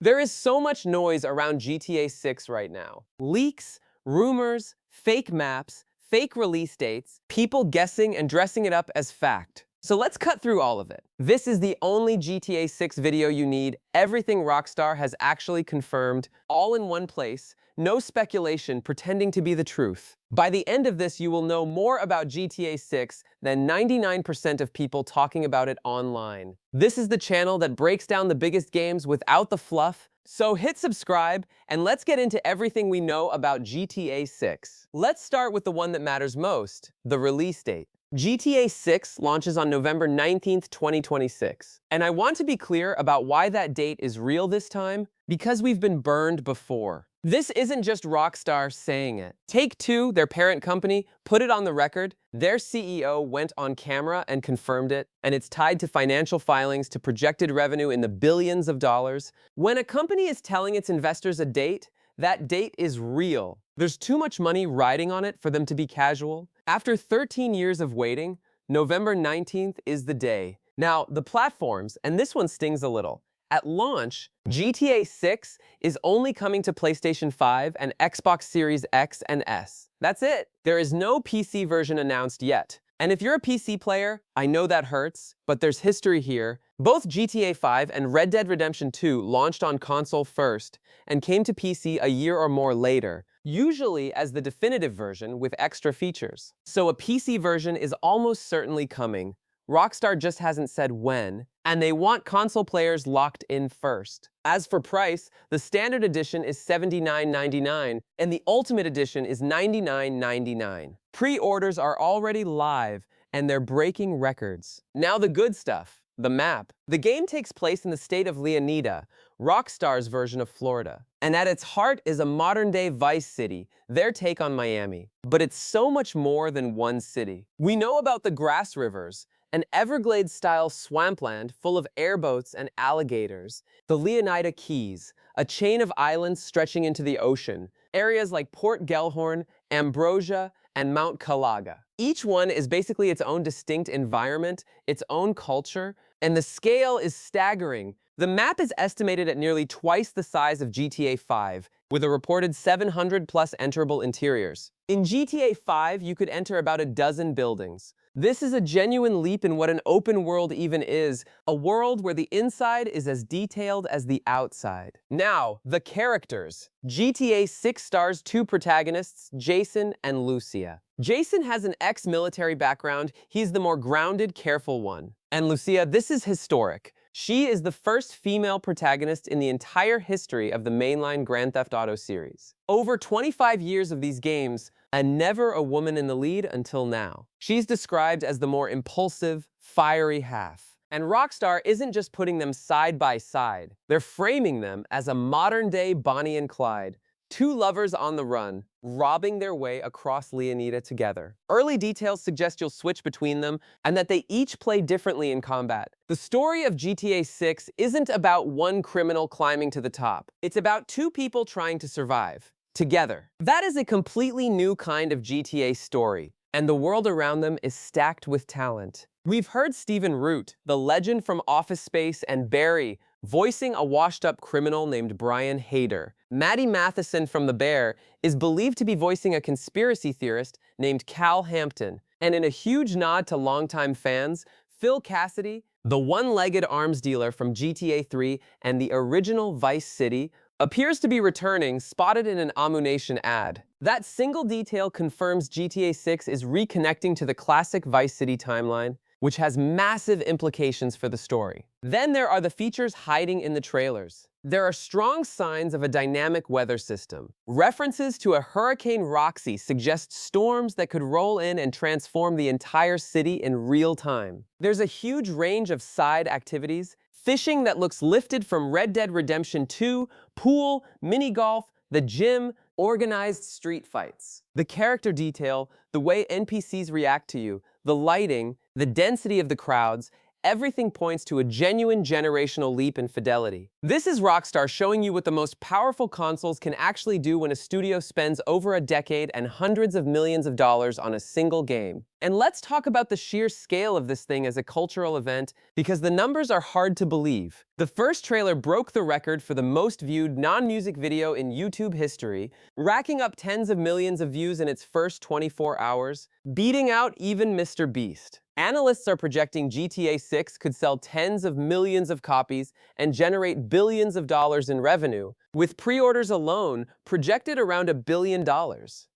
There is so much noise around GTA 6 right now. Leaks, rumors, fake maps, fake release dates, people guessing and dressing it up as fact. So let's cut through all of it. This is the only GTA 6 video you need. Everything Rockstar has actually confirmed, all in one place. No speculation pretending to be the truth. By the end of this, you will know more about GTA 6 than 99% of people talking about it online. This is the channel that breaks down the biggest games without the fluff. So hit subscribe and let's get into everything we know about GTA 6. Let's start with the one that matters most, the release date. GTA 6 launches on November 19th, 2026. And I want to be clear about why that date is real this time, because we've been burned before. This isn't just Rockstar saying it. Take-Two, their parent company, put it on the record. Their CEO went on camera and confirmed it, and it's tied to financial filings to projected revenue in the billions of dollars. When a company is telling its investors a date, that date is real. There's too much money riding on it for them to be casual. After 13 years of waiting, November 19th is the day. Now, the platforms, and this one stings a little. At launch, GTA 6 is only coming to PlayStation 5 and Xbox Series X and S. That's it. There is no PC version announced yet. And if you're a PC player, I know that hurts, but there's history here. Both GTA 5 and Red Dead Redemption 2 launched on console first and came to PC a year or more later, usually as the definitive version with extra features. So a PC version is almost certainly coming. Rockstar just hasn't said when, and they want console players locked in first. As for price, the standard edition is $79.99 and the Ultimate Edition is $99.99. Pre-orders are already live and they're breaking records. Now the good stuff, the map. The game takes place in the state of Leonida, Rockstar's version of Florida. And at its heart is a modern-day Vice City, their take on Miami. But it's so much more than one city. We know about the Grass Rivers, an Everglades-style swampland full of airboats and alligators, the Leonida Keys, a chain of islands stretching into the ocean, areas like Port Gellhorn, Ambrosia, and Mount Calaga. Each one is basically its own distinct environment, its own culture, and the scale is staggering. The map is estimated at nearly twice the size of GTA 5, with a reported 700-plus enterable interiors. In GTA 5, you could enter about a dozen buildings. This is a genuine leap in what an open world even is, a world where the inside is as detailed as the outside. Now, the characters. GTA 6 stars two protagonists, Jason and Lucia. Jason has an ex-military background. He's the more grounded, careful one. And Lucia, this is historic. She is the first female protagonist in the entire history of the mainline Grand Theft Auto series. Over 25 years of these games, and never a woman in the lead until now. She's described as the more impulsive, fiery half. And Rockstar isn't just putting them side by side. They're framing them as a modern-day Bonnie and Clyde, two lovers on the run, robbing their way across Leonida together. Early details suggest you'll switch between them and that they each play differently in combat. The story of GTA 6 isn't about one criminal climbing to the top. It's about two people trying to survive together. That is a completely new kind of GTA story, and the world around them is stacked with talent. We've heard Stephen Root, the legend from Office Space, and Barry, voicing a washed-up criminal named Brian Hader. Maddie Matheson from The Bear is believed to be voicing a conspiracy theorist named Cal Hampton. And in a huge nod to longtime fans, Phil Cassidy, the one-legged arms dealer from GTA 3 and the original Vice City, appears to be returning, spotted in an Ammunition ad. That single detail confirms GTA 6 is reconnecting to the classic Vice City timeline, which has massive implications for the story. Then there are the features hiding in the trailers. There are strong signs of a dynamic weather system. References to a Hurricane Roxy suggest storms that could roll in and transform the entire city in real time. There's a huge range of side activities, fishing that looks lifted from Red Dead Redemption 2, pool, mini-golf, the gym, organized street fights. The character detail, the way NPCs react to you, the lighting, the density of the crowds, everything points to a genuine generational leap in fidelity. This is Rockstar showing you what the most powerful consoles can actually do when a studio spends over a decade and hundreds of millions of dollars on a single game. And let's talk about the sheer scale of this thing as a cultural event, because the numbers are hard to believe. The first trailer broke the record for the most viewed non-music video in YouTube history, racking up tens of millions of views in its first 24 hours, beating out even Mr. Beast. Analysts are projecting GTA 6 could sell tens of millions of copies and generate billions of dollars in revenue, with pre-orders alone projected around $1 billion.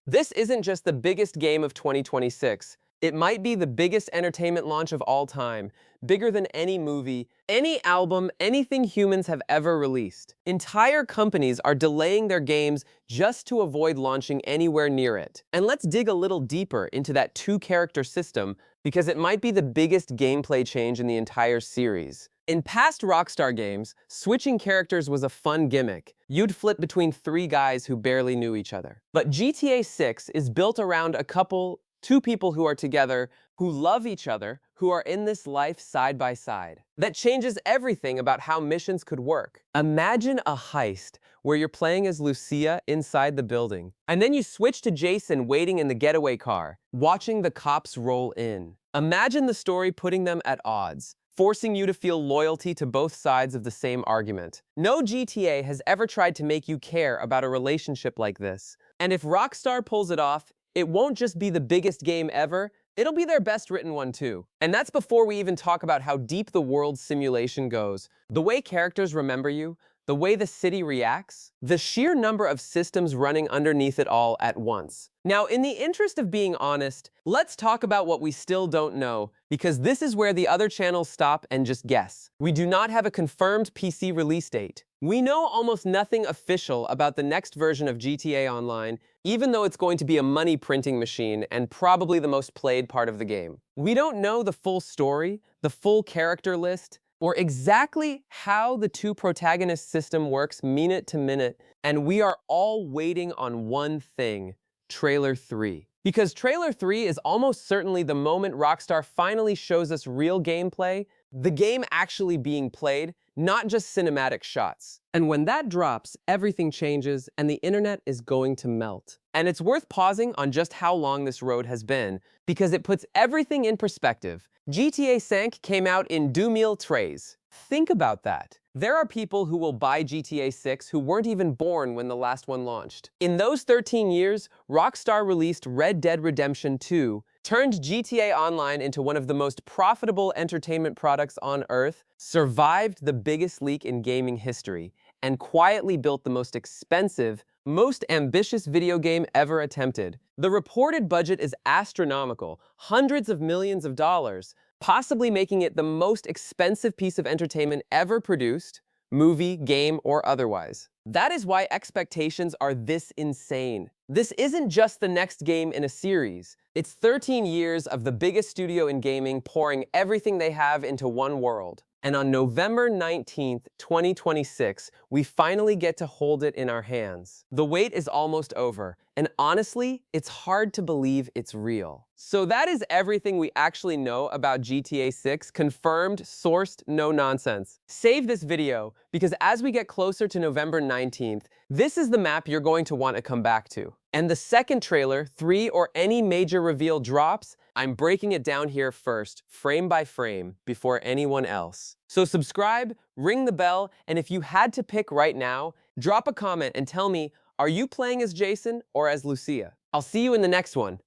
This isn't just the biggest game of 2026. It might be the biggest entertainment launch of all time, bigger than any movie, any album, anything humans have ever released. Entire companies are delaying their games just to avoid launching anywhere near it. And let's dig a little deeper into that two-character system, because it might be the biggest gameplay change in the entire series. In past Rockstar games, switching characters was a fun gimmick. You'd flip between three guys who barely knew each other. But GTA 6 is built around two people who are together, who love each other, who are in this life side by side. That changes everything about how missions could work. Imagine a heist where you're playing as Lucia inside the building, and then you switch to Jason waiting in the getaway car, watching the cops roll in. Imagine the story putting them at odds, forcing you to feel loyalty to both sides of the same argument. No GTA has ever tried to make you care about a relationship like this. And if Rockstar pulls it off, it won't just be the biggest game ever, it'll be their best written one too. And that's before we even talk about how deep the world simulation goes. The way characters remember you, the way the city reacts, the sheer number of systems running underneath it all at once. Now, in the interest of being honest, let's talk about what we still don't know, because this is where the other channels stop and just guess. We do not have a confirmed PC release date. We know almost nothing official about the next version of GTA Online, even though it's going to be a money printing machine and probably the most played part of the game. We don't know the full story, the full character list, or exactly how the two protagonist system works minute to minute, and we are all waiting on one thing: Trailer 3. Because Trailer 3 is almost certainly the moment Rockstar finally shows us real gameplay, the game actually being played, not just cinematic shots. And when that drops, everything changes and the internet is going to melt. And it's worth pausing on just how long this road has been, because it puts everything in perspective. GTA 5 came out in 2013. Think about that. There are people who will buy GTA 6 who weren't even born when the last one launched. In those 13 years, Rockstar released Red Dead Redemption 2, turned GTA Online into one of the most profitable entertainment products on Earth, survived the biggest leak in gaming history, and quietly built the most expensive, most ambitious video game ever attempted. The reported budget is astronomical, hundreds of millions of dollars, possibly making it the most expensive piece of entertainment ever produced, movie, game, or otherwise. That is why expectations are this insane. This isn't just the next game in a series. It's 13 years of the biggest studio in gaming pouring everything they have into one world. And on November 19th, 2026, we finally get to hold it in our hands. The wait is almost over, and honestly, it's hard to believe it's real. So that is everything we actually know about GTA 6, confirmed, sourced, no nonsense. Save this video, because as we get closer to November 19th, this is the map you're going to want to come back to. And the second trailer, 3, or any major reveal drops, I'm breaking it down here first, frame by frame, before anyone else. So subscribe, ring the bell, and if you had to pick right now, drop a comment and tell me, are you playing as Jason or as Lucia? I'll see you in the next one.